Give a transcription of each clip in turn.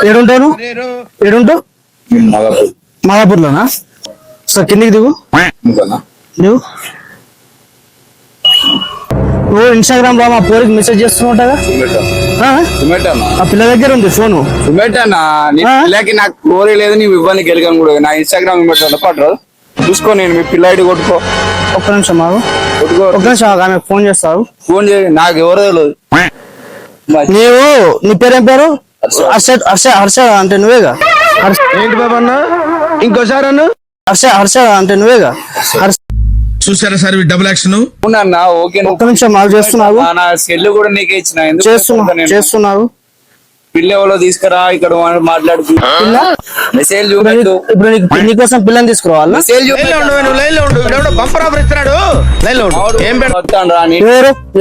ఏడుంటావు ఏడుంటావు మాదాపూర్లోనా? So కిందికి దిగు. నువ్వు ఇన్స్టాగ్రామ్ లో మా పోరికి మెసేజ్ చేస్తున్నావుగా? ఆ పిల్ల దగ్గర ఉంది ఫోను. నాకు కోరి లేదు, నీవు ఇవ్వని గెలిగాను కూడా. నా ఇన్స్టాగ్రామ్ పట్టరు చూసుకో. నేను మీ పిల్ల ఐడి కొట్టుకో. ఒక్క నిమిషం ఆగు, ఒక్క నిమిషం ఆగు. ఆమె ఫోన్ చేస్తావు. ఫోన్ చేయి, నాకు ఎవరో తెలియదు. నీవు నీ పేరేం పేరు? హర్ష. హర్ష హర్ష అంటే నువ్వేగా? ఏంటి బాబా అన్న? ఇంకోసారి అన్న. హర్ష హర్ష అంటే నువ్వేగా? హర్ష చూసారా సార్ డబుల్ యాక్షన్. ఓకే, ఒక్క నిమిషం ఆగు. చేస్తున్నావు? నా సెల్ కూడా నీకే ఇచ్చిన. చేస్తున్నావు? పిల్ల ఎవరో తీసుకురా, ఇక్కడ మాట్లాడు. మెసేజ్ చూపెట్టు. ఇప్పుడు నీకోసం పిల్లని తీసుకురావాలి. మెసేజ్ బంపర్ ఆఫర్ ఇస్తున్నాడు.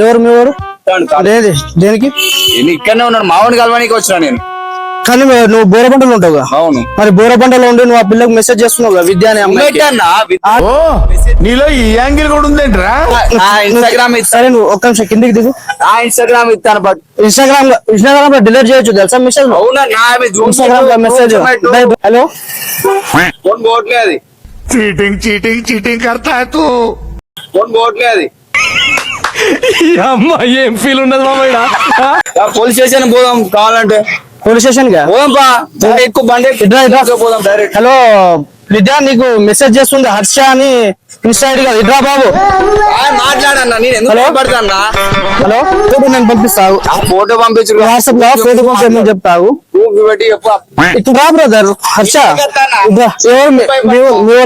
ఎవరు మీ ఎవరు? దేనికి? ఇక్కడనే ఉన్నాడు, మావాడిని కలవానికి వచ్చినా నేను. కానీ నువ్వు బోరబండలో ఉంటావుగా? అవును. మరి బోరబండలో ఉండి నువ్వు ఆ పిల్లకి మెసేజ్ చేస్తున్నావు విద్య అనే అమ్మాయికి. నీలో ఈ యాంగిల్ కూడా ఉందేంట్రా? ఇన్స్టాగ్రామ్ సరే నువ్వు ఒక్క నిమిషం కిందికి దిగు. ఇన్స్టాగ్రామ్ ఇస్తాను, బట్ ఇన్స్టాగ్రామ్ లో డిలీట్ చేయొచ్చు తెలుసా మెసేజ్? ఇన్స్టాగ్రామ్ లో మెసేజ్. హలో, ఫోన్ పోవట్లే అది. చీటింగ్ చీటింగ్ చీటింగ్ కర్తా తూ. ఫోన్ పోవట్లే అది. అమ్మా ఏం ఫీల్ ఉన్నది మామయ్య? పోలీస్ స్టేషన్ పోదాం కావాలంటే. పోలీస్ స్టేషన్ గా పోదాం. ఎక్కువ బండి పోదాం డైరెక్ట్. హలో విద్య, నీకు మెసేజ్ చేస్తుంది హర్ష అని ఇన్స్టా ఐడి కాదు. ఇట్రా బాబు, మాట్లాడన్నా. నేను ఎందుకు పడతానా? హలో, ఫోటో నేను పంపిస్తావు. ఫోటో పంపించు, వాట్సాప్ లో ఫోటో పంపించమని చెప్తావు. ఇక్కడ రా బ్రదర్. హర్ష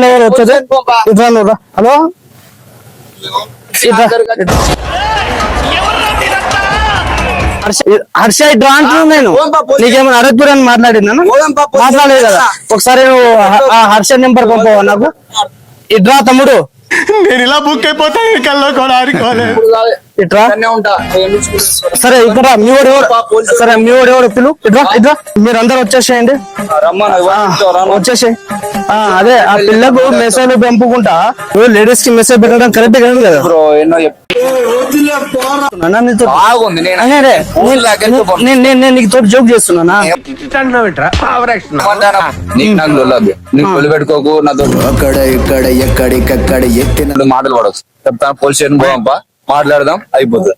ఎవరు వచ్చేది? ఇట్రా నువ్వు రా. హలో, హర్ష ఇట్రా అంటున్నాను నేను. నీకేమైనా అరత్పూర్ అని మాట్లాడిందా? మాట్లాడలేదు కదా. ఒకసారి నువ్వు ఆ హర్ష నెంబర్ పంపవా నాకు? ఇట్రా తమ్ముడు. నేను ఇలా బుక్ అయిపోతాను కల్లో కూడా ఆడుకోలేదు. ఇట్రా. సరే ఇక్కడ మీ వాడు ఎవరు? సరే మీ వాడు ఎవరు? పిలు. ఇట్రా ఇట్రా, మీరందరూ వచ్చేసేయండి, వచ్చేసేయి. అదే ఆ పిల్లకు మెసేజ్ పంపుకుంటా. లేడీస్ కి మెసేజ్ పెట్టడం కరెక్ట్ కాదు కదా? నేను నీకు తోటి జోక్ చేస్తున్నానా? పెట్టుకోకు నాతో. అక్కడ ఇక్కడ ఎక్కడికక్కడ ఎత్తిన మాటలు పడవచ్చు. చెప్తాను, పోలీస్ స్టేషన్ పోదాంపా, మాట్లాడదాం, అయిపోతుంది.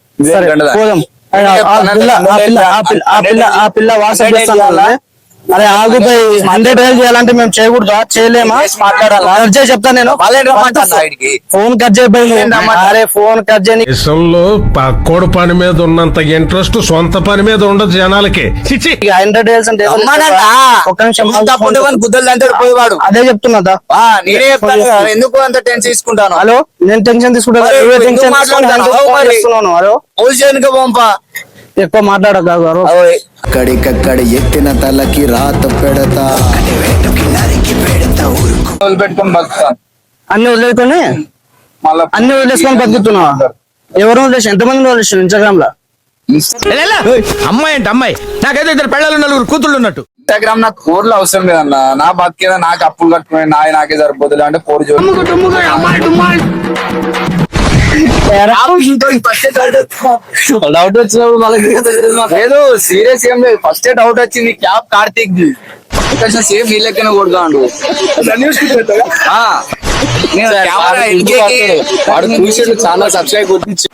ఆ పిల్ల వాట్సాప్ చేస్తాను. అరే ఆగుతాయి. 100 డైల్ చేయాలంటే మేము చేయకూడదా? చేయలేమా? మాట్లాడాలి. చెప్తాను నేను. ఫోన్ కట్ చేయబోయింది. అరే ఫోన్ కట్ చేయని దేశంలో పక్కోడు పని మీద ఉన్నంత ఇంట్రెస్ట్ సొంత పని మీద ఉండదు జనాలకి. 100 డైల్స్ అంటే ఒక్క నిమిషం గుద్దలు అంటే పోయేవాడు. అదే చెప్తున్నా. నేనే చెప్తాను, ఎందుకు అంత టెన్షన్ తీసుకుంటాను? హలో, నేను టెన్షన్ తీసుకుంటాను. హలో, పోలీస్ స్టేషన్ పంపా. ఎక్కువ మాట్లాడగారు. అక్కడికక్కడ ఎత్తిన తలకి రాత పెడతా. పెట్టుకొని బతుకుతాను. అన్ని వదిలేసుకొని బతుకుతున్నావా? ఎవరు వదిలేసి? ఎంతమంది వదిలేసారు ఇన్స్టాగ్రామ్ లో? అమ్మాయి అంటే అమ్మాయి, నాకైతే 2 పెళ్ళాలు 4 కూతుళ్ళు ఉన్నట్టు. ఇన్స్టాగ్రామ్ నాకు కోర్లు అవసరం లేదన్న. నా బతికేదా, నాకు అప్పులు కట్టుకునే నాకే సరిపోతుంది అంటే పోరు డౌట్ వచ్చినప్పుడు లేదు, సీరియస్ ఏం లేదు. ఫస్ట్ డౌట్ వచ్చింది క్యాబ్ కార్తీక్ ది. సేమ్ నీ లెక్కన కొడుతాడు వాడు చూసి చాలా సబ్స్క్రైబ్ కొట్టించి